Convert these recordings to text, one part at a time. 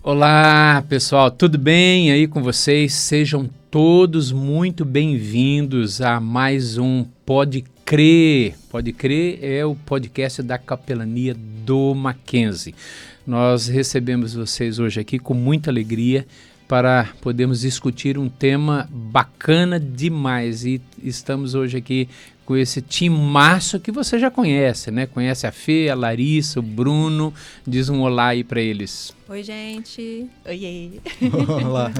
Olá, pessoal, tudo bem aí com vocês? Sejam todos muito bem-vindos a mais um Pode Crer. Pode Crer é o podcast da Capelania do Mackenzie. Nós recebemos vocês hoje aqui com muita alegria para podermos discutir um tema bacana demais e estamos hoje aqui com esse timaço que você já conhece, né? Conhece a Fê, a Larissa, o Bruno. Diz um olá aí para eles. Oi, gente. Oiê. Olá.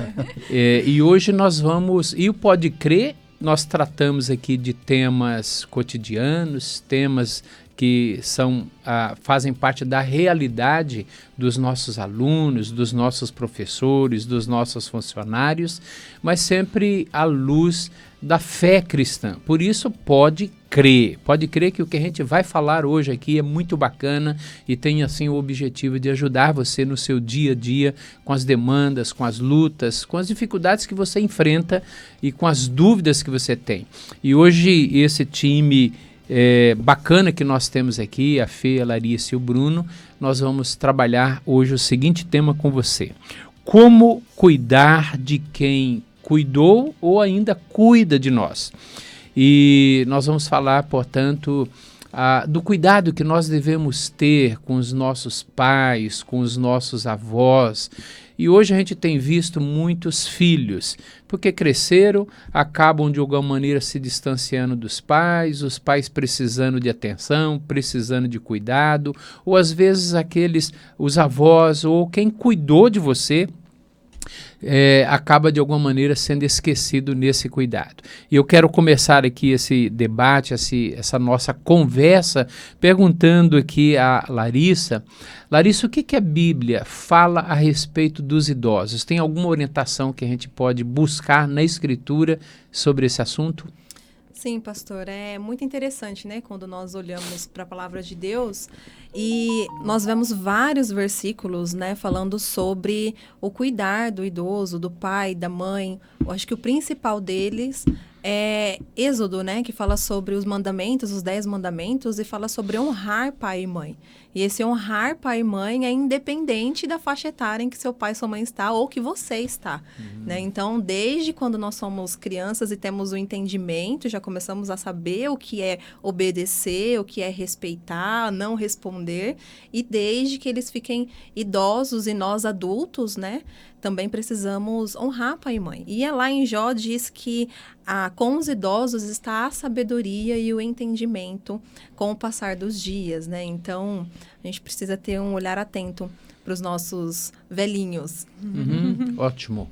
E hoje nós vamos... E o Pode Crer, nós tratamos aqui de temas cotidianos, temas que fazem parte da realidade dos nossos alunos, dos nossos professores, dos nossos funcionários, mas sempre à luz da fé cristã. Por isso, pode crer que o que a gente vai falar hoje aqui é muito bacana e tem assim o objetivo de ajudar você no seu dia a dia, com as demandas, com as lutas, com as dificuldades que você enfrenta e com as dúvidas que você tem. E hoje esse time bacana que nós temos aqui, a Fê, a Larissa e o Bruno, nós vamos trabalhar hoje o seguinte tema com você: como cuidar de quem cuidou ou ainda cuida de nós. E nós vamos falar, portanto, do cuidado que nós devemos ter com os nossos pais, com os nossos avós. E hoje a gente tem visto muitos filhos, porque cresceram, acabam de alguma maneira se distanciando dos pais, os pais precisando de atenção, precisando de cuidado, ou às vezes os avós ou quem cuidou de você, acaba de alguma maneira sendo esquecido nesse cuidado. E eu quero começar aqui esse debate, essa nossa conversa, perguntando aqui a Larissa, o que a Bíblia fala a respeito dos idosos? Tem alguma orientação que a gente pode buscar na Escritura sobre esse assunto? Sim, pastor, é muito interessante, né, quando nós olhamos para a palavra de Deus e nós vemos vários versículos, né, falando sobre o cuidar do idoso, do pai, da mãe. Eu acho que o principal deles é Êxodo, né, que fala sobre os mandamentos, os 10 mandamentos, e fala sobre honrar pai e mãe. E esse honrar pai e mãe é independente da faixa etária em que seu pai e sua mãe está ou que você está, né? Então, desde quando nós somos crianças e temos o entendimento, já começamos a saber o que é obedecer, o que é respeitar, não responder, e desde que eles fiquem idosos e nós adultos, né, também precisamos honrar pai e mãe. E lá em Jó diz que com os idosos está a sabedoria e o entendimento com o passar dos dias, né? Então, a gente precisa ter um olhar atento para os nossos velhinhos. Ótimo.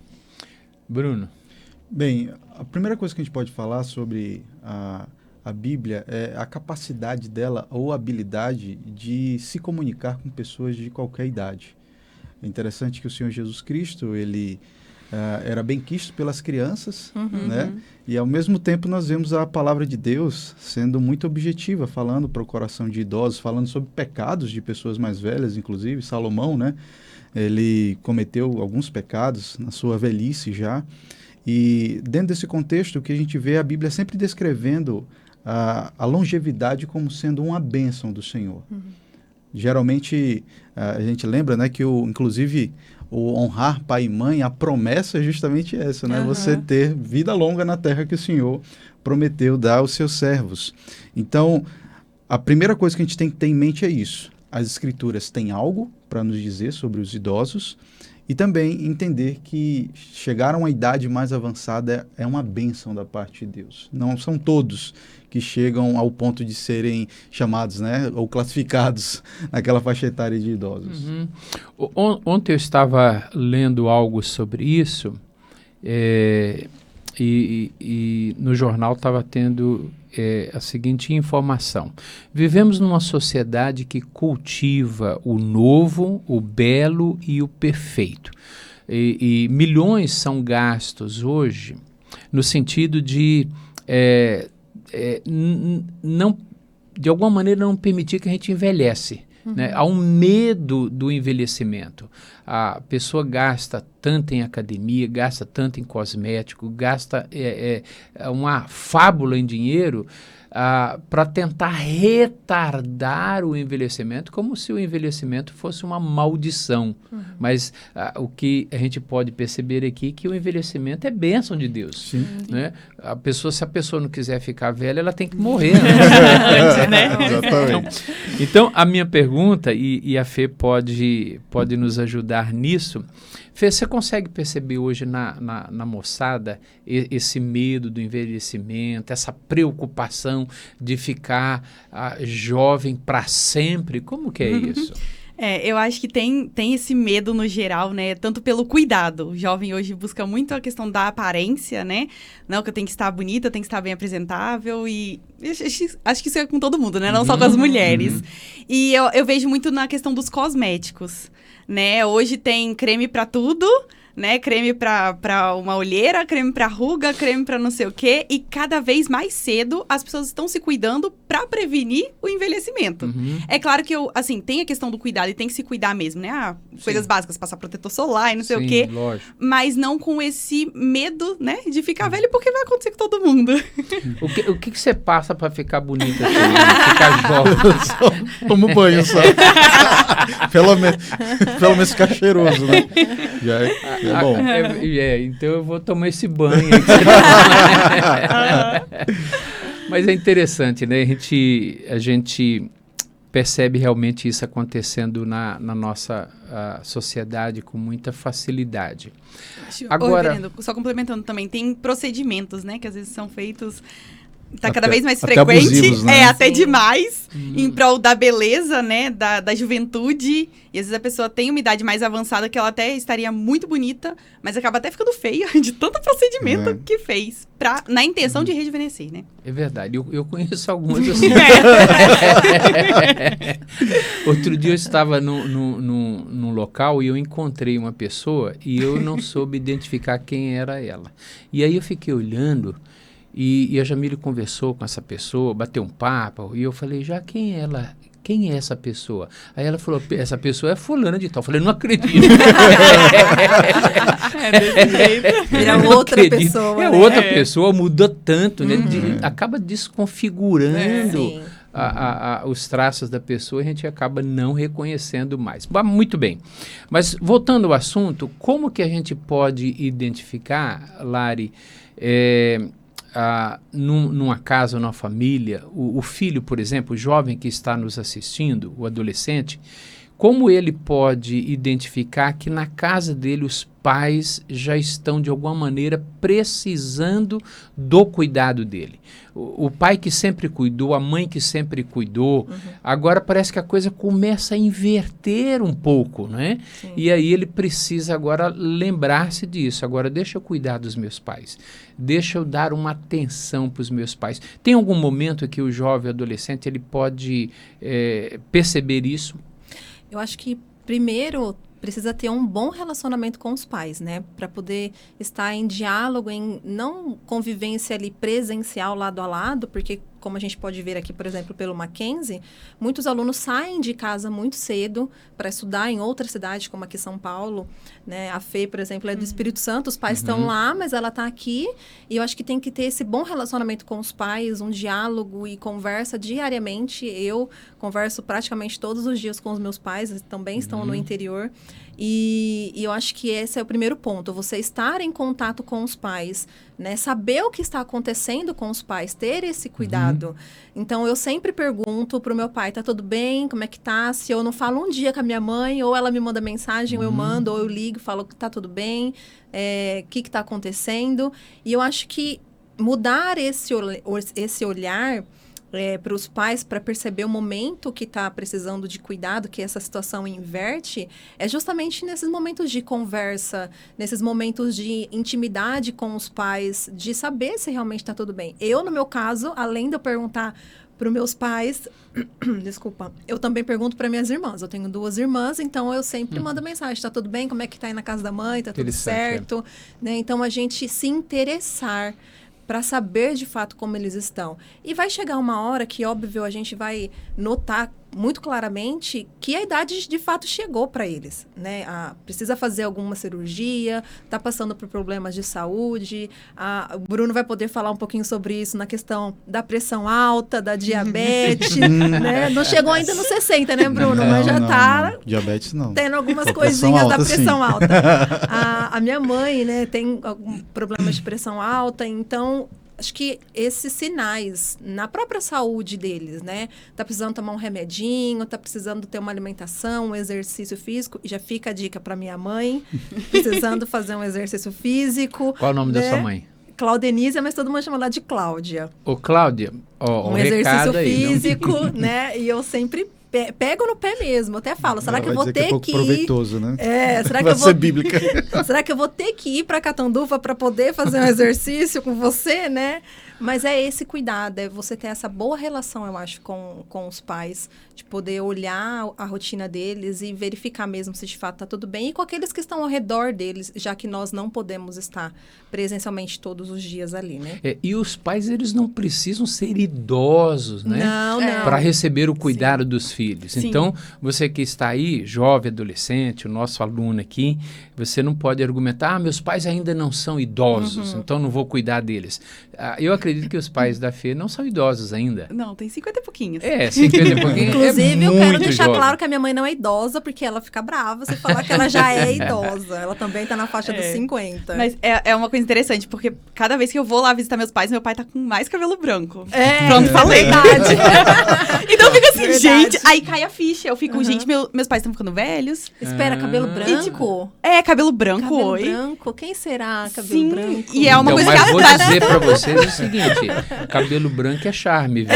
Bruno? Bem, a primeira coisa que a gente pode falar sobre a Bíblia é a capacidade dela ou habilidade de se comunicar com pessoas de qualquer idade. É interessante que o Senhor Jesus Cristo, ele era bem quisto pelas crianças, né? E ao mesmo tempo nós vemos a palavra de Deus sendo muito objetiva, falando para o coração de idosos, falando sobre pecados de pessoas mais velhas, inclusive Salomão, né? Ele cometeu alguns pecados na sua velhice já. E dentro desse contexto, o que a gente vê, a Bíblia sempre descrevendo a longevidade como sendo uma bênção do Senhor. Geralmente, a gente lembra, né, que inclusive o honrar pai e mãe, a promessa é justamente essa, né? Você ter vida longa na terra que o Senhor prometeu dar aos seus servos. Então, a primeira coisa que a gente tem que ter em mente é isso. As Escrituras têm algo para nos dizer sobre os idosos e também entender que chegar a uma idade mais avançada é uma bênção da parte de Deus. Não são todos que chegam ao ponto de serem chamados, né, ou classificados naquela faixa etária de idosos. Ontem eu estava lendo algo sobre isso e no jornal estava tendo a seguinte informação: vivemos numa sociedade que cultiva o novo, o belo e o perfeito. E milhões são gastos hoje no sentido de não, de alguma maneira, não permitir que a gente envelhece. Né? Há um medo do envelhecimento. a pessoa gasta tanto em academia, gasta tanto em cosmético, gasta uma fábula em dinheiro para tentar retardar o envelhecimento, como se o envelhecimento fosse uma maldição. Mas o que a gente pode perceber aqui é que o envelhecimento é bênção de Deus. Né? Se a pessoa não quiser ficar velha, ela tem que morrer. Né? Exatamente. Então, a minha pergunta, e a Fê pode nos ajudar nisso, Fê, você consegue perceber hoje na moçada esse medo do envelhecimento, essa preocupação de ficar jovem para sempre? Como que é isso? Eu acho que tem esse medo no geral, né? Tanto pelo cuidado. O jovem hoje busca muito a questão da aparência, né? Não, que eu tenho que estar bonita, eu tenho que estar bem apresentável e... Acho que isso é com todo mundo, né? Não só com as mulheres. E eu vejo muito na questão dos cosméticos, né? Hoje tem creme pra tudo, né? Creme pra uma olheira, creme pra ruga, creme pra não sei o quê. E cada vez mais cedo as pessoas estão se cuidando pra prevenir o envelhecimento. É claro que tem a questão do cuidado e tem que se cuidar mesmo, né? Coisas básicas, passar protetor solar e não sei o quê. Lógico. Mas não com esse medo, né? De ficar velho, porque vai acontecer com todo mundo. O que você passa pra ficar bonita assim, ficar jovem? Toma banho só. Pelo menos ficar cheiroso, né? Já é bom. Então eu vou tomar esse banho. Mas é interessante, né? A gente percebe realmente isso acontecendo na nossa sociedade com muita facilidade. Agora, reverendo, só complementando também, tem procedimentos, né? Que às vezes são feitos... Tá cada vez mais frequente, abusivos, né? Até demais, em prol da beleza, né, da juventude. E às vezes a pessoa tem uma idade mais avançada que ela até estaria muito bonita, mas acaba até ficando feia de tanto procedimento que fez, na intenção de rejuvenescer, né? É verdade, eu conheço alguns assim. Outro dia eu estava num local e eu encontrei uma pessoa e eu não soube identificar quem era ela. E aí eu fiquei olhando... E a Jamile conversou com essa pessoa, bateu um papo, e eu falei, já quem é essa pessoa? Aí ela falou, essa pessoa é fulana de tal. Eu falei, não acredito. Desse jeito. Vira outra pessoa, né? Outra pessoa, muda tanto, né? Acaba desconfigurando os traços da pessoa e a gente acaba não reconhecendo mais. Muito bem. Mas, voltando ao assunto, como que a gente pode identificar, Lari, numa casa, numa família, o filho, por exemplo, o jovem que está nos assistindo, o adolescente, como ele pode identificar que na casa dele os pais já estão, de alguma maneira, precisando do cuidado dele? O pai que sempre cuidou, a mãe que sempre cuidou, agora parece que a coisa começa a inverter um pouco, né? Sim. E aí ele precisa agora lembrar-se disso. Agora, deixa eu cuidar dos meus pais. Deixa eu dar uma atenção para os meus pais. Tem algum momento que o jovem adolescente ele pode perceber isso? Eu acho que, primeiro, precisa ter um bom relacionamento com os pais, né? Para poder estar em diálogo, em não convivência ali presencial lado a lado, porque, como a gente pode ver aqui, por exemplo, pelo Mackenzie, muitos alunos saem de casa muito cedo para estudar em outra cidade, como aqui São Paulo, né? A Fê, por exemplo, é do Espírito Santo, os pais estão lá, mas ela está aqui, e eu acho que tem que ter esse bom relacionamento com os pais, um diálogo e conversa diariamente. Eu converso praticamente todos os dias com os meus pais, eles também estão no interior, e eu acho que esse é o primeiro ponto, você estar em contato com os pais, né? Saber o que está acontecendo com os pais, ter esse cuidado. Então, eu sempre pergunto pro meu pai, tá tudo bem? Como é que tá? Se eu não falo um dia com a minha mãe, ou ela me manda mensagem, ou eu mando, ou eu ligo, falo que tá tudo bem, o que tá acontecendo. E eu acho que mudar esse olhar para os pais, para perceber o momento que está precisando de cuidado, que essa situação inverte, é justamente nesses momentos de conversa, nesses momentos de intimidade com os pais, de saber se realmente está tudo bem. Eu, no meu caso, além de eu perguntar para os meus pais, desculpa, eu também pergunto para minhas irmãs. Eu tenho 2 irmãs, então eu sempre mando mensagem, está tudo bem? Como é que está aí na casa da mãe? Está tudo certo? Né? Então, a gente se interessar para saber de fato como eles estão. E vai chegar uma hora que, óbvio, a gente vai notar muito claramente que a idade de fato chegou para eles, né? Precisa fazer alguma cirurgia, está passando por problemas de saúde. O Bruno vai poder falar um pouquinho sobre isso na questão da pressão alta, da diabetes, né? Não chegou ainda nos 60, né, Bruno? Não, mas já está diabetes não. Tendo algumas Pressão coisinhas alta, da pressão sim. alta. A minha mãe, né, tem algum problemas de pressão alta, então acho que esses sinais na própria saúde deles, né? Tá precisando tomar um remedinho, tá precisando ter uma alimentação, um exercício físico. E já fica a dica para minha mãe, precisando fazer um exercício físico. Qual o nome né? da sua mãe? Claudenísia, mas todo mundo chama ela de Cláudia. Ô, Cláudia, ó, Um exercício físico, né? E eu sempre pego no pé mesmo. Eu até falo, será que eu vou ter que ir... proveitoso, né? Será que Vai eu vou... ser bíblica. Será que eu vou ter que ir para Catanduva para poder fazer um exercício com você, né? Mas é esse cuidado, é você ter essa boa relação, eu acho, com os pais, de poder olhar a rotina deles e verificar mesmo se de fato está tudo bem, e com aqueles que estão ao redor deles, já que nós não podemos estar presencialmente todos os dias ali, né? E os pais, eles não precisam ser idosos, né? Não. Para receber o cuidado dos filhos. Sim. Então, você que está aí, jovem, adolescente, o nosso aluno aqui, você não pode argumentar, meus pais ainda não são idosos, então não vou cuidar deles. Eu acredito que os pais da Fê não são idosos ainda. Não, tem 50 e pouquinhos. 50 e pouquinho. Inclusive, eu quero deixar jovem. claro que a minha mãe não é idosa, porque ela fica brava se falar que ela já é idosa. Ela também está na faixa dos 50. Mas é uma coisa interessante, porque cada vez que eu vou lá visitar meus pais, meu pai tá com mais cabelo branco. Pronto, falei. Verdade. Então eu fico assim, Verdade. gente, aí cai a ficha. Eu fico, gente, meus pais estão ficando velhos. Espera, cabelo branco? E, tipo, cabelo branco, Cabelo oi. branco? Quem será cabelo Sim, branco? e é uma Então, coisa mas que vou ela dizer pra vocês o seguinte, cabelo branco é charme, viu?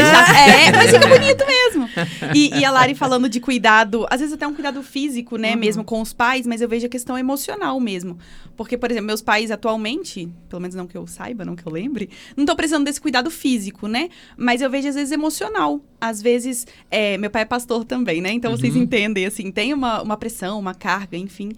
Mas fica bonito mesmo. E a Lari falando de cuidado, às vezes até um cuidado físico, né, mesmo com os pais, mas eu vejo a questão emocional mesmo. Porque, por exemplo, meus pais atualmente, pelo menos não que eu saiba, não que eu lembre, não estão precisando desse cuidado físico, né? Mas eu vejo, às vezes, emocional. Às vezes, meu pai é pastor também, né? Então, vocês entendem, assim, tem uma pressão, uma carga, enfim,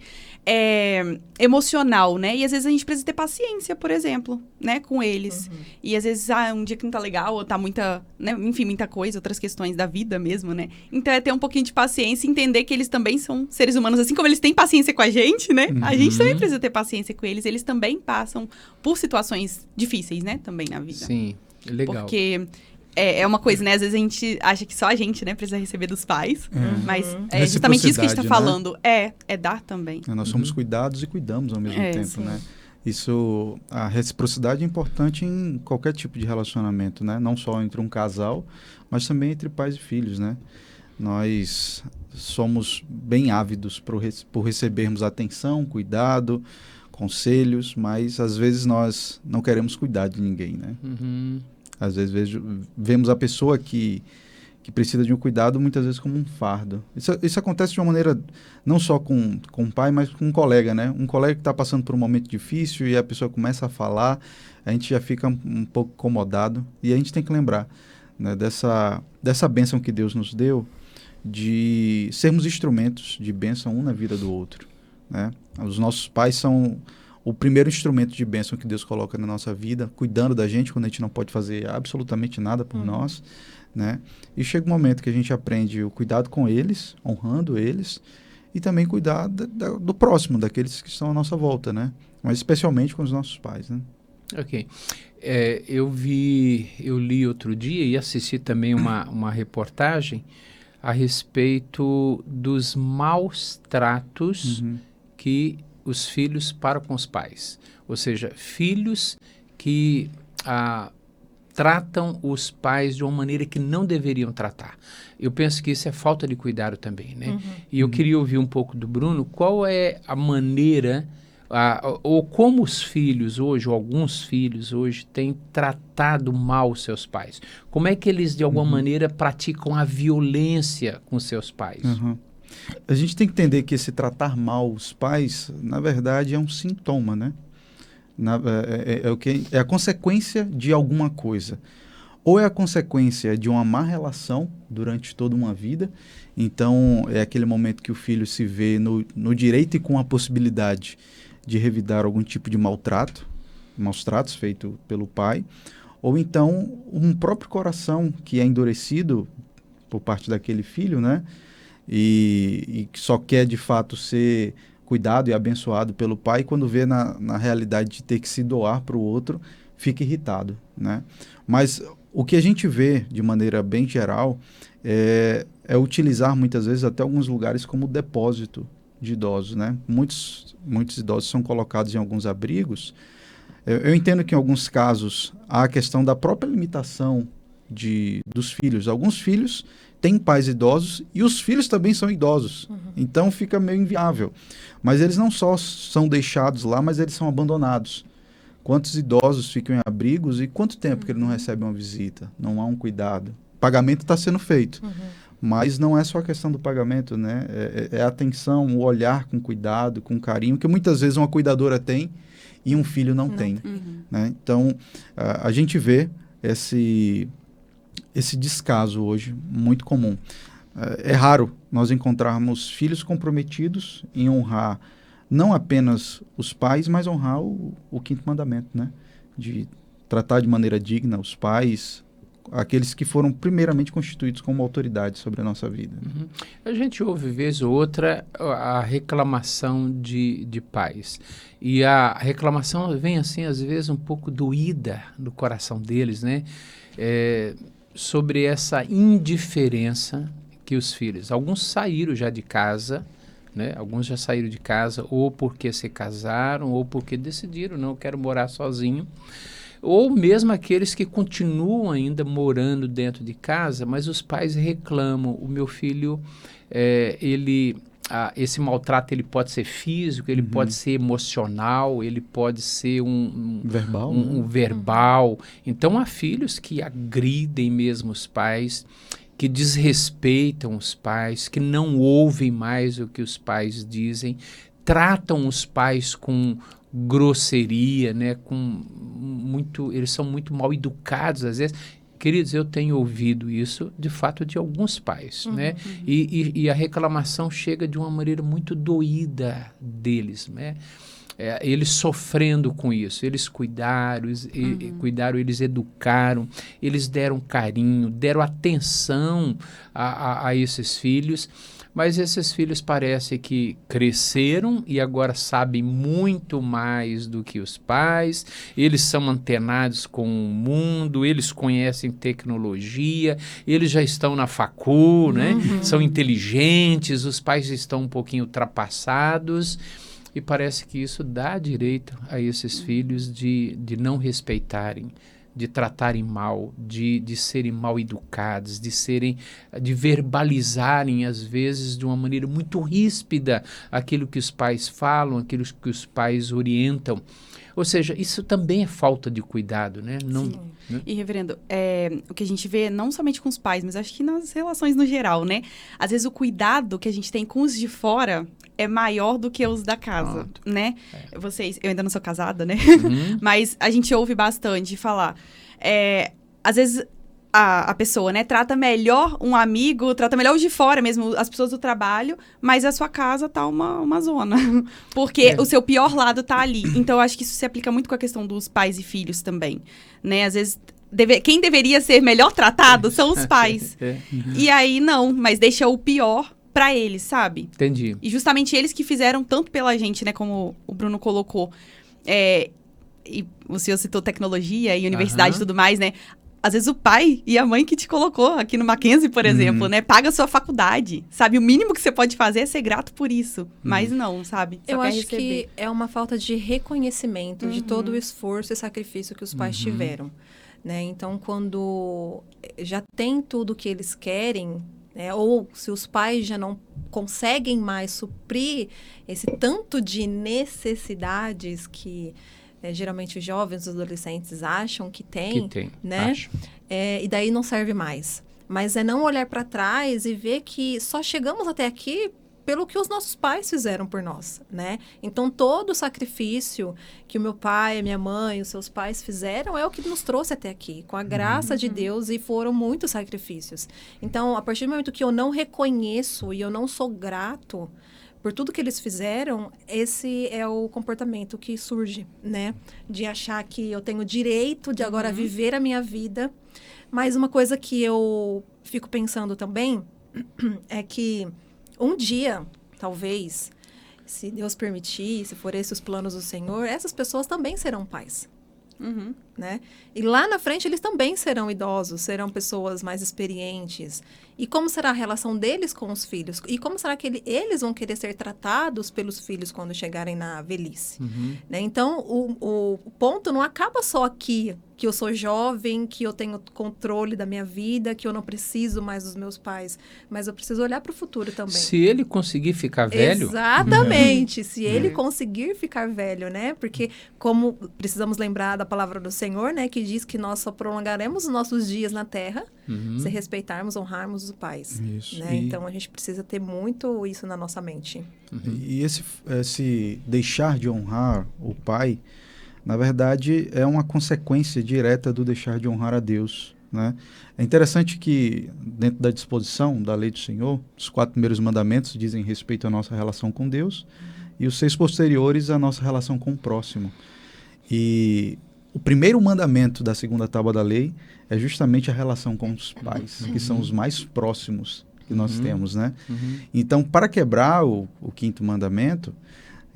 emocional, né? E, às vezes, a gente precisa ter paciência, por exemplo, né? Com eles. E, às vezes, um dia que não tá legal, ou tá muita, né? Enfim, muita coisa, outras questões da vida mesmo, né? Então, é ter um pouquinho de paciência e entender que eles também são seres humanos, assim como eles têm paciência com a gente, né? A gente também precisa ter paciência com eles. Eles também passam por situações difíceis, né? Também na vida. Sim, legal. Porque é uma coisa, né? Às vezes a gente acha que só a gente, né, precisa receber dos pais. Mas é justamente isso que a gente tá falando. Né? É dar também. Nós somos cuidados e cuidamos ao mesmo tempo, sim. né? Isso, a reciprocidade é importante em qualquer tipo de relacionamento, né? Não só entre um casal, mas também entre pais e filhos, né? Nós somos bem ávidos por recebermos atenção, cuidado, conselhos, mas às vezes nós não queremos cuidar de ninguém, né? Às vezes vemos a pessoa que precisa de um cuidado muitas vezes como um fardo. Isso acontece de uma maneira não só com o pai, mas com um colega, né? Um colega que está passando por um momento difícil e a pessoa começa a falar, a gente já fica um pouco incomodado. E a gente tem que lembrar, né, dessa bênção que Deus nos deu, de sermos instrumentos de bênção um na vida do outro, né? Os nossos pais são o primeiro instrumento de bênção que Deus coloca na nossa vida, cuidando da gente quando a gente não pode fazer absolutamente nada por nós, né? E chega um momento que a gente aprende o cuidado com eles, honrando eles, e também cuidar do próximo, daqueles que estão à nossa volta, né? Mas especialmente com os nossos pais, né? Ok. Eu li outro dia e assisti também uma reportagem a respeito dos maus tratos que os filhos param com os pais. Ou seja, filhos que tratam os pais de uma maneira que não deveriam tratar. Eu penso que isso é falta de cuidado também, né? E eu queria ouvir um pouco do Bruno, qual é a maneira, ou como os filhos hoje, ou alguns filhos hoje, têm tratado mal os seus pais? Como é que eles, de alguma maneira, praticam a violência com seus pais? A gente tem que entender que esse tratar mal os pais, na verdade, é um sintoma, né? É a consequência de alguma coisa. Ou é a consequência de uma má relação durante toda uma vida. Então, é aquele momento que o filho se vê no direito e com a possibilidade de revidar algum tipo de maus tratos feito pelo pai. Ou então, um próprio coração que é endurecido por parte daquele filho, né? E que só quer, de fato, ser cuidado e abençoado pelo pai, e quando vê na realidade de ter que se doar para o outro, fica irritado, né? Mas o que a gente vê, de maneira bem geral, é utilizar muitas vezes até alguns lugares como depósito de idosos, né? Muitos idosos são colocados em alguns abrigos. Eu entendo que em alguns casos há a questão da própria limitação dos filhos. Alguns filhos têm pais idosos e os filhos também são idosos. Então fica meio inviável. Mas eles não só são deixados lá, mas eles são abandonados. Quantos idosos ficam em abrigos e quanto tempo que ele não recebe uma visita? Não há um cuidado. O pagamento está sendo feito. Mas não é só a questão do pagamento, né? É a atenção, o olhar com cuidado, com carinho, que muitas vezes uma cuidadora tem e um filho não tem. Né? Então, a gente vê esse descaso hoje muito comum. É raro nós encontrarmos filhos comprometidos em honrar não apenas os pais, mas honrar o quinto mandamento, né? De tratar de maneira digna os pais, aqueles que foram primeiramente constituídos como autoridade sobre a nossa vida. A gente ouve, vez ou outra, a reclamação de pais. E a reclamação vem, assim, às vezes, um pouco doída do coração deles, né? Sobre essa indiferença que os filhos... Alguns saíram já de casa, né? Alguns já saíram de casa ou porque se casaram ou porque decidiram, não, eu quero morar sozinho. Ou mesmo aqueles que continuam ainda morando dentro de casa, mas os pais reclamam. O meu filho, esse maltrato ele pode ser físico, ele pode ser emocional, ele pode ser verbal. Verbal. Então, há filhos que agridem mesmo os pais, que desrespeitam os pais, que não ouvem mais o que os pais dizem, tratam os pais com grosseria, né? Eles são muito mal educados às vezes. Queridos, eu tenho ouvido isso de fato de alguns pais, né? E a reclamação chega de uma maneira muito doída deles, né? Eles sofrendo com isso, eles cuidaram, eles educaram, eles deram carinho, deram atenção a esses filhos, mas esses filhos parece que cresceram e agora sabem muito mais do que os pais, eles são antenados com o mundo, eles conhecem tecnologia, eles já estão na facul, né? São inteligentes, os pais estão um pouquinho ultrapassados. E parece que isso dá direito a esses filhos de não respeitarem, de tratarem mal, de serem mal educados, de verbalizarem, às vezes, de uma maneira muito ríspida aquilo que os pais falam, aquilo que os pais orientam. Ou seja, isso também é falta de cuidado, né? Não, sim. Né? E, reverendo, o que a gente vê, não somente com os pais, mas acho que nas relações no geral, né? Às vezes o cuidado que a gente tem com os de fora é maior do que os da casa, né? Eu ainda não sou casada, né? Mas a gente ouve bastante falar. Às vezes a pessoa, né, trata melhor um amigo, trata melhor os de fora mesmo, as pessoas do trabalho, mas a sua casa tá uma zona. Porque o seu pior lado tá ali. Então, eu acho que isso se aplica muito com a questão dos pais e filhos também, né? Às vezes, quem deveria ser melhor tratado são os pais. E aí, não, mas deixa o pior pra eles, sabe? Entendi. E justamente eles que fizeram tanto pela gente, né, como o Bruno colocou. E o senhor citou tecnologia e universidade e tudo mais, né? Às vezes o pai e a mãe que te colocou aqui no Mackenzie, por exemplo, né? Paga a sua faculdade, sabe? O mínimo que você pode fazer é ser grato por isso. Mas não, sabe? Eu acho que é uma falta de reconhecimento de todo o esforço e sacrifício que os pais tiveram, né? Então, quando já tem tudo que eles querem, né? Ou se os pais já não conseguem mais suprir esse tanto de necessidades que... geralmente os jovens, os adolescentes acham que tem, né? E daí não serve mais. Mas é não olhar para trás e ver que só chegamos até aqui pelo que os nossos pais fizeram por nós, né? Então, todo o sacrifício que o meu pai, a minha mãe, os seus pais fizeram é o que nos trouxe até aqui, com a graça de Deus, e foram muitos sacrifícios. Então, a partir do momento que eu não reconheço e eu não sou grato por tudo que eles fizeram, esse é o comportamento que surge, né? De achar que eu tenho direito de agora viver a minha vida Mas uma coisa que eu fico pensando também é que um dia, talvez, se Deus permitir, se for esses os planos do Senhor, essas pessoas também serão pais. Uhum. Né? E lá na frente eles também serão idosos, serão pessoas mais experientes. E como será a relação deles com os filhos? E como será que eles vão querer ser tratados pelos filhos quando chegarem na velhice? Né? Então, o ponto não acaba só aqui, que eu sou jovem, que eu tenho controle da minha vida, que eu não preciso mais dos meus pais, mas eu preciso olhar para o futuro também. Se ele conseguir ficar velho... Exatamente, se ele conseguir ficar velho, né? Porque como precisamos lembrar da palavra do Senhor, né? Que diz que nós só prolongaremos os nossos dias na terra se respeitarmos, honrarmos os pais. Isso. Né? Então, a gente precisa ter muito isso na nossa mente. E esse deixar de honrar o pai, na verdade, é uma consequência direta do deixar de honrar a Deus, né? É interessante que, dentro da disposição da lei do Senhor, os 4 primeiros mandamentos dizem respeito à nossa relação com Deus e os 6 posteriores à nossa relação com o próximo. E o primeiro mandamento da segunda tábua da lei é justamente a relação com os pais, que são os mais próximos que nós temos, né? Então, para quebrar o 5º mandamento,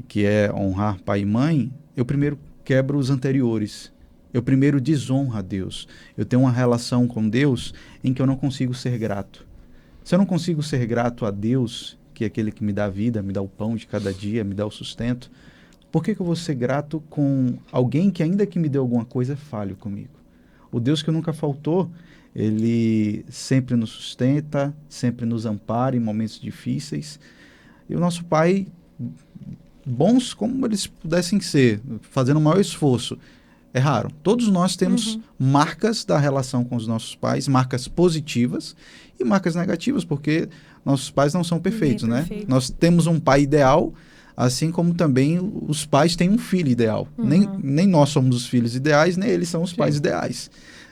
que é honrar pai e mãe, eu primeiro quebro os anteriores. Eu primeiro desonro a Deus. Eu tenho uma relação com Deus em que eu não consigo ser grato. Se eu não consigo ser grato a Deus, que é aquele que me dá a vida, me dá o pão de cada dia, me dá o sustento, por que eu vou ser grato com alguém que, ainda que me dê alguma coisa, é falho comigo? O Deus que nunca faltou, ele sempre nos sustenta, sempre nos ampara em momentos difíceis. E o nosso Pai, bons como eles pudessem ser, fazendo o maior esforço, é raro. Todos nós temos marcas da relação com os nossos pais, marcas positivas e marcas negativas, porque nossos pais não são perfeitos, né? Perfeito. Nós temos um pai ideal, assim como também os pais têm um filho ideal. Nem nós somos os filhos ideais, nem eles são os pais ideais,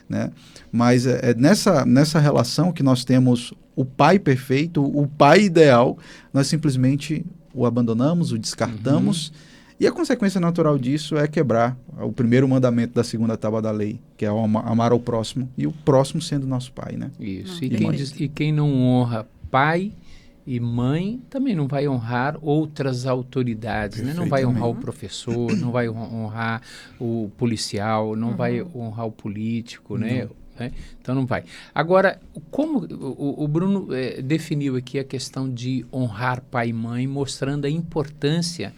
né? Mas é nessa relação que nós temos o pai perfeito, o pai ideal, nós simplesmente o abandonamos, o descartamos, e a consequência natural disso é quebrar o primeiro mandamento da segunda tábua da lei, que é amar ao próximo, e o próximo sendo nosso pai, né? Isso. E quem não honra pai e mãe também não vai honrar outras autoridades, né? Não vai honrar o professor, não vai honrar o policial, não vai honrar o político, né? Então não vai. Agora, como o Bruno definiu aqui a questão de honrar pai e mãe, mostrando a importância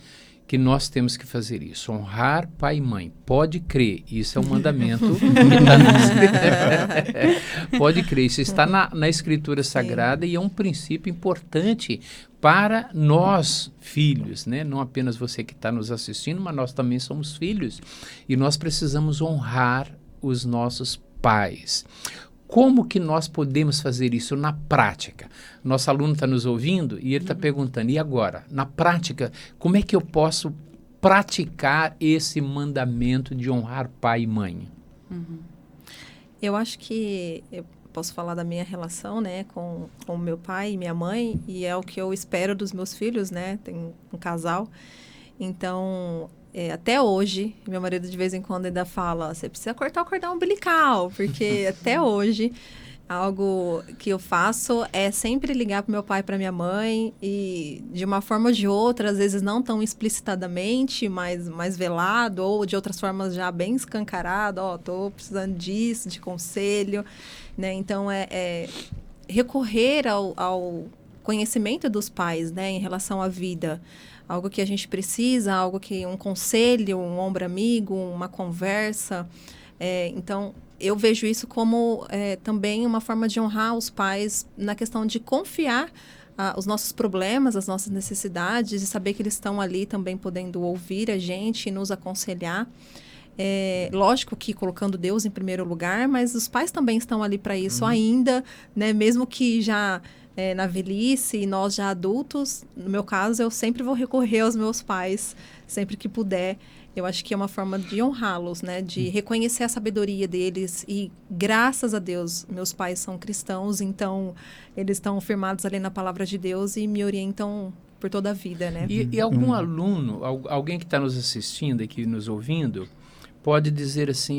que nós temos que fazer isso, honrar pai e mãe. Pode crer, isso é um mandamento. Pode crer, isso está na Escritura Sagrada e é um princípio importante para nós, filhos, né? Não apenas você que está nos assistindo, mas nós também somos filhos e nós precisamos honrar os nossos pais. Como que nós podemos fazer isso na prática? Nosso aluno está nos ouvindo e ele está perguntando, e agora? Na prática, como é que eu posso praticar esse mandamento de honrar pai e mãe? Eu acho que eu posso falar da minha relação, né, com o meu pai e minha mãe, e é o que eu espero dos meus filhos, né? Tem um casal. Então, até hoje, meu marido de vez em quando ainda fala, você precisa cortar o cordão umbilical, porque até hoje, algo que eu faço é sempre ligar para meu pai e para minha mãe, e de uma forma ou de outra, às vezes não tão explicitadamente, mas mais velado, ou de outras formas já bem escancarado, tô precisando disso, de conselho, né? Então, recorrer ao conhecimento dos pais, né, em relação à vida. Algo que a gente precisa, um conselho, um ombro amigo, uma conversa. Então, eu vejo isso como também uma forma de honrar os pais na questão de confiar os nossos problemas, as nossas necessidades, e saber que eles estão ali também podendo ouvir a gente e nos aconselhar. Lógico que colocando Deus em primeiro lugar, mas os pais também estão ali para isso ainda, né? Mesmo que já na velhice e nós já adultos, no meu caso, eu sempre vou recorrer aos meus pais, sempre que puder. Eu acho que é uma forma de honrá-los, né? De reconhecer a sabedoria deles. E, graças a Deus, meus pais são cristãos, então eles estão firmados ali na palavra de Deus e me orientam por toda a vida, né? E algum aluno, alguém que está nos assistindo aqui, nos ouvindo, pode dizer assim,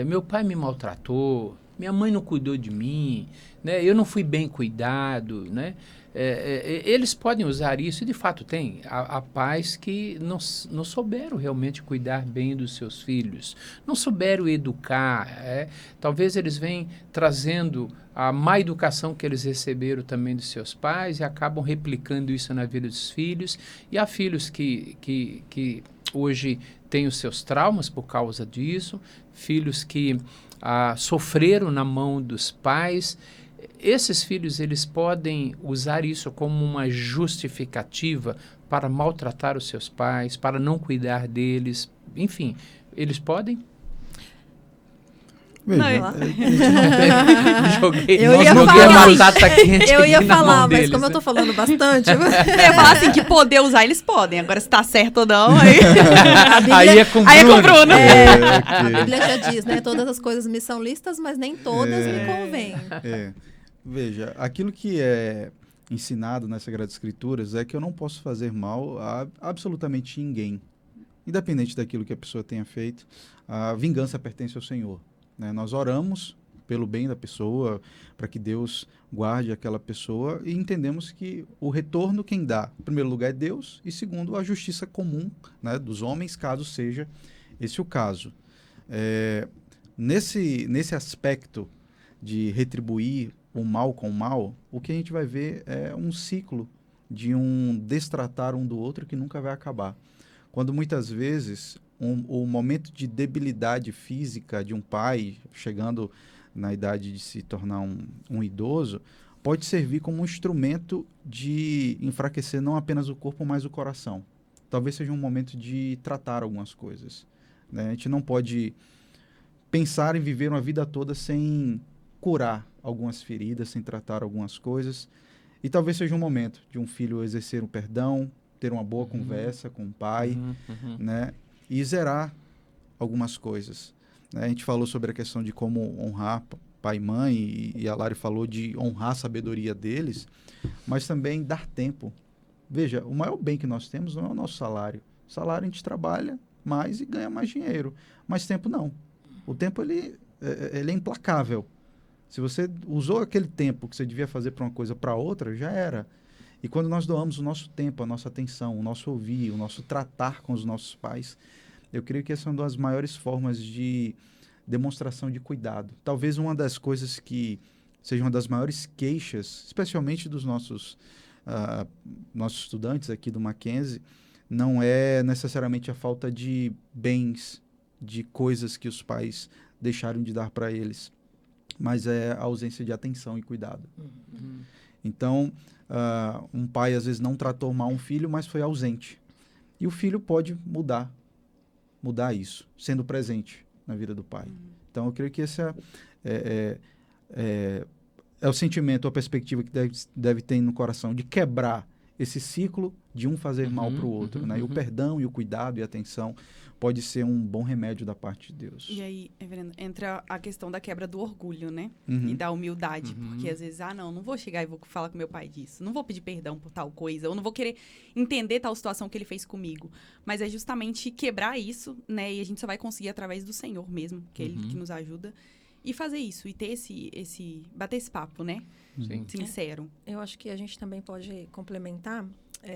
meu pai me maltratou, minha mãe não cuidou de mim, né? Eu não fui bem cuidado, né? Eles podem usar isso, e de fato tem. Há pais que não souberam realmente cuidar bem dos seus filhos, não souberam educar. Talvez eles venham trazendo a má educação que eles receberam também dos seus pais e acabam replicando isso na vida dos filhos. E há filhos que hoje têm os seus traumas por causa disso, filhos que sofreram na mão dos pais. Esses filhos, eles podem usar isso como uma justificativa para maltratar os seus pais, para não cuidar deles, enfim, eles podem? Veja, eu ia falar, mas deles, como eu tô falando bastante... Eu ia falar assim, que poder usar, eles podem. Agora, se tá certo ou não, aí... Aí é com o Bruno. A Bíblia já diz, né? Todas as coisas me são listas, mas nem todas me convêm. Veja, aquilo que é ensinado nas Sagradas Escrituras é que eu não posso fazer mal a absolutamente ninguém. Independente daquilo que a pessoa tenha feito, a vingança pertence ao Senhor. Né? Nós oramos pelo bem da pessoa, para que Deus guarde aquela pessoa, e entendemos que o retorno quem dá, em primeiro lugar, é Deus, e segundo, a justiça comum, né, dos homens, caso seja esse o caso. Nesse aspecto de retribuir o mal com o mal, o que a gente vai ver é um ciclo de um destratar um do outro que nunca vai acabar. Quando muitas vezes o momento de debilidade física de um pai, chegando na idade de se tornar um idoso, pode servir como um instrumento de enfraquecer não apenas o corpo, mas o coração. Talvez seja um momento de tratar algumas coisas. Né? A gente não pode pensar em viver uma vida toda sem curar algumas feridas, sem tratar algumas coisas. E talvez seja um momento de um filho exercer um perdão, ter uma boa conversa com o pai, né? E zerar algumas coisas. Né? A gente falou sobre a questão de como honrar pai e mãe, e a Lari falou de honrar a sabedoria deles, mas também dar tempo. Veja, o maior bem que nós temos não é o nosso salário. Salário a gente trabalha mais e ganha mais dinheiro, mas tempo não. O tempo ele é implacável. Se você usou aquele tempo que você devia fazer para uma coisa para outra, já era. E quando nós doamos o nosso tempo, a nossa atenção, o nosso ouvir, o nosso tratar com os nossos pais, eu creio que essa é uma das maiores formas de demonstração de cuidado. Talvez uma das coisas que seja uma das maiores queixas, especialmente dos nossos estudantes aqui do Mackenzie, não é necessariamente a falta de bens, de coisas que os pais deixaram de dar para eles, mas é a ausência de atenção e cuidado. Então, um pai às vezes não tratou mal um filho, mas foi ausente. E o filho pode mudar isso, sendo presente na vida do pai. Então, eu creio que esse é o sentimento, a perspectiva que deve ter no coração, de quebrar esse ciclo de um fazer mal para o outro. Né? E o perdão, e o cuidado, e a atenção pode ser um bom remédio da parte de Deus. E aí, reverendo, entra a questão da quebra do orgulho, né? E da humildade. Porque às vezes, não vou chegar e vou falar com meu pai disso. Não vou pedir perdão por tal coisa. Ou não vou querer entender tal situação que ele fez comigo. Mas é justamente quebrar isso, né? E a gente só vai conseguir através do Senhor mesmo, que é Ele que nos ajuda. E fazer isso, e ter bater esse papo, né? Sim. Sincero. Eu acho que a gente também pode complementar.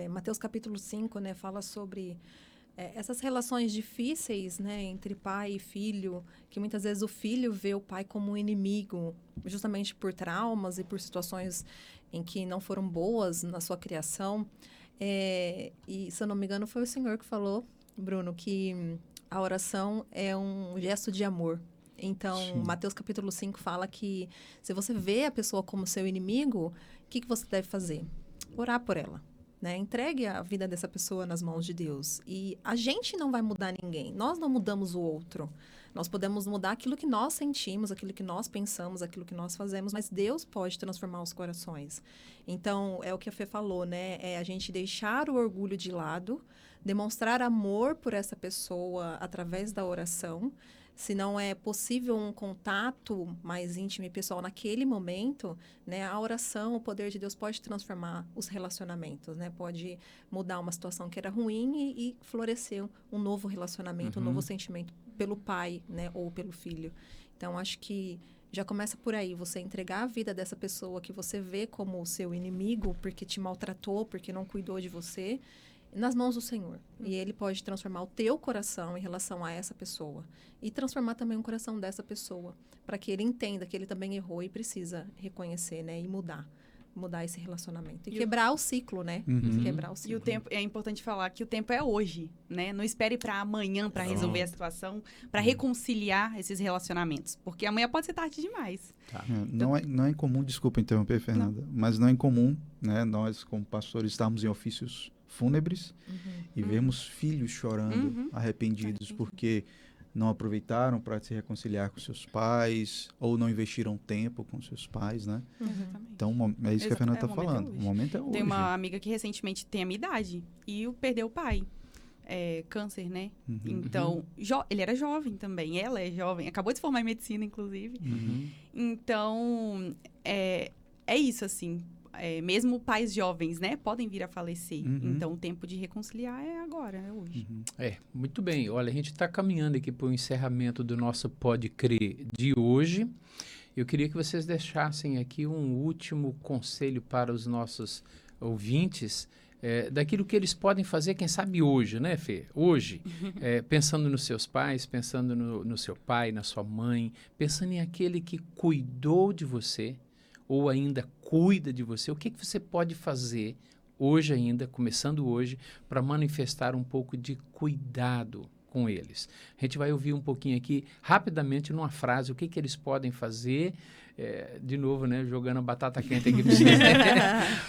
Mateus capítulo 5, né, fala sobre essas relações difíceis, né, entre pai e filho, que muitas vezes o filho vê o pai como um inimigo, justamente por traumas e por situações em que não foram boas na sua criação. E, se eu não me engano, foi o Senhor que falou, Bruno, que a oração é um gesto de amor. Então, sim, Mateus capítulo 5 fala que se você vê a pessoa como seu inimigo, o que você deve fazer? Orar por ela. Né? Entregue a vida dessa pessoa nas mãos de Deus. E a gente não vai mudar ninguém. Nós não mudamos o outro. Nós podemos mudar aquilo que nós sentimos, aquilo que nós pensamos, aquilo que nós fazemos, mas Deus pode transformar os corações. Então, é o que a Fê falou, né? É a gente deixar o orgulho de lado, demonstrar amor por essa pessoa através da oração. Se não é possível um contato mais íntimo e pessoal naquele momento, né, a oração, o poder de Deus pode transformar os relacionamentos, né? Pode mudar uma situação que era ruim e florescer um novo relacionamento, um novo sentimento pelo pai, né, ou pelo filho. Então, acho que Já começa por aí, você entregar a vida dessa pessoa que você vê como o seu inimigo, porque te maltratou, porque não cuidou de você, nas mãos do Senhor. E Ele pode transformar o teu coração em relação a essa pessoa. E transformar também o coração dessa pessoa, para que ele entenda que ele também errou e precisa reconhecer, né? E mudar esse relacionamento. E quebrar o ciclo, né? Quebrar o ciclo. E o tempo, é importante falar que o tempo é hoje, né? Não espere para amanhã para resolver a situação, para reconciliar esses relacionamentos. Porque amanhã pode ser tarde demais. Tá. Não é incomum, desculpa interromper, Fernanda, mas não é incomum, né, nós como pastores estarmos em ofícios fúnebres e vermos filhos chorando, arrependidos, porque não aproveitaram para se reconciliar com seus pais ou não investiram tempo com seus pais, né? Exatamente. Então, é isso que a Fernanda está falando. O momento é hoje. Tem uma amiga que recentemente tem a minha idade e perdeu o pai. Câncer, né? Então, ele era jovem também, ela é jovem, acabou de se formar em medicina, inclusive. Então, é isso, assim. Mesmo pais jovens, né, podem vir a falecer. Então, o tempo de reconciliar é agora, é hoje. Muito bem. Olha, a gente está caminhando aqui para o encerramento do nosso Pode Crer de hoje. Eu queria que vocês deixassem aqui um último conselho para os nossos ouvintes, daquilo que eles podem fazer, quem sabe hoje, né, Fê? Hoje, pensando nos seus pais, pensando no seu pai, na sua mãe, pensando em aquele que cuidou de você, ou ainda cuida de você, o que você pode fazer hoje ainda, começando hoje, para manifestar um pouco de cuidado com eles? A gente vai ouvir um pouquinho aqui, rapidamente, numa frase, o que eles podem fazer, de novo, né, jogando a batata quente aqui para vocês, né?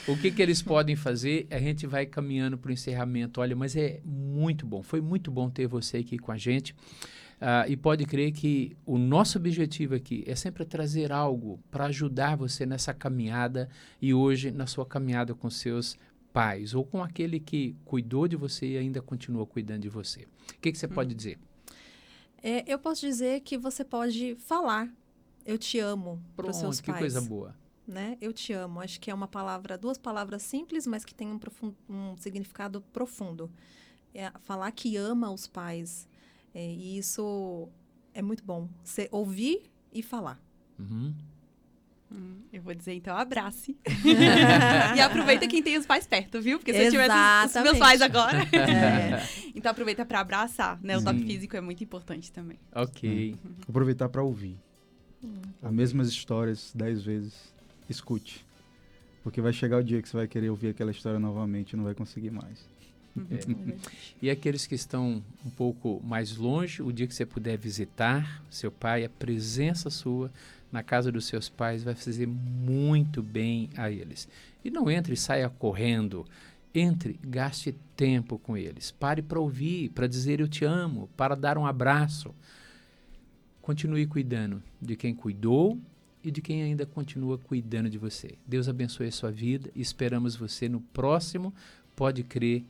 O que eles podem fazer, a gente vai caminhando para o encerramento. Olha, mas é muito bom, foi muito bom ter você aqui com a gente. E pode crer que o nosso objetivo aqui é sempre trazer algo para ajudar você nessa caminhada e hoje na sua caminhada com seus pais ou com aquele que cuidou de você e ainda continua cuidando de você. O que você pode dizer? Eu posso dizer que você pode falar eu te amo para os seus pais. Que coisa boa. Né? Eu te amo. Acho que é uma palavra, 2 palavras simples, mas que tem um significado profundo. Falar que ama os pais. E isso é muito bom. Você ouvir e falar. Eu vou dizer, então, abrace. E aproveita quem tem os pais perto, viu? Porque se eu tivesse os meus pais agora... Então, aproveita para abraçar, né? O toque físico é muito importante também. Ok. Aproveitar para ouvir. As mesmas histórias 10 vezes. Escute. Porque vai chegar o dia que você vai querer ouvir aquela história novamente e não vai conseguir mais. E aqueles que estão um pouco mais longe, o dia que você puder visitar seu pai, a presença sua na casa dos seus pais vai fazer muito bem a eles. E não entre e saia correndo. Entre, gaste tempo com eles. Pare para ouvir, para dizer eu te amo, para dar um abraço. Continue cuidando de quem cuidou e de quem ainda continua cuidando de você. Deus abençoe a sua vida e esperamos você no próximo Pode Crer,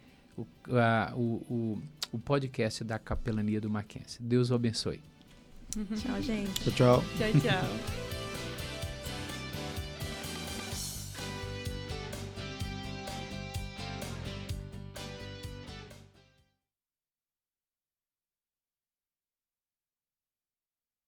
o podcast da Capelania do Mackenzie. Deus o abençoe. Tchau, gente. Tchau. Tchau, tchau.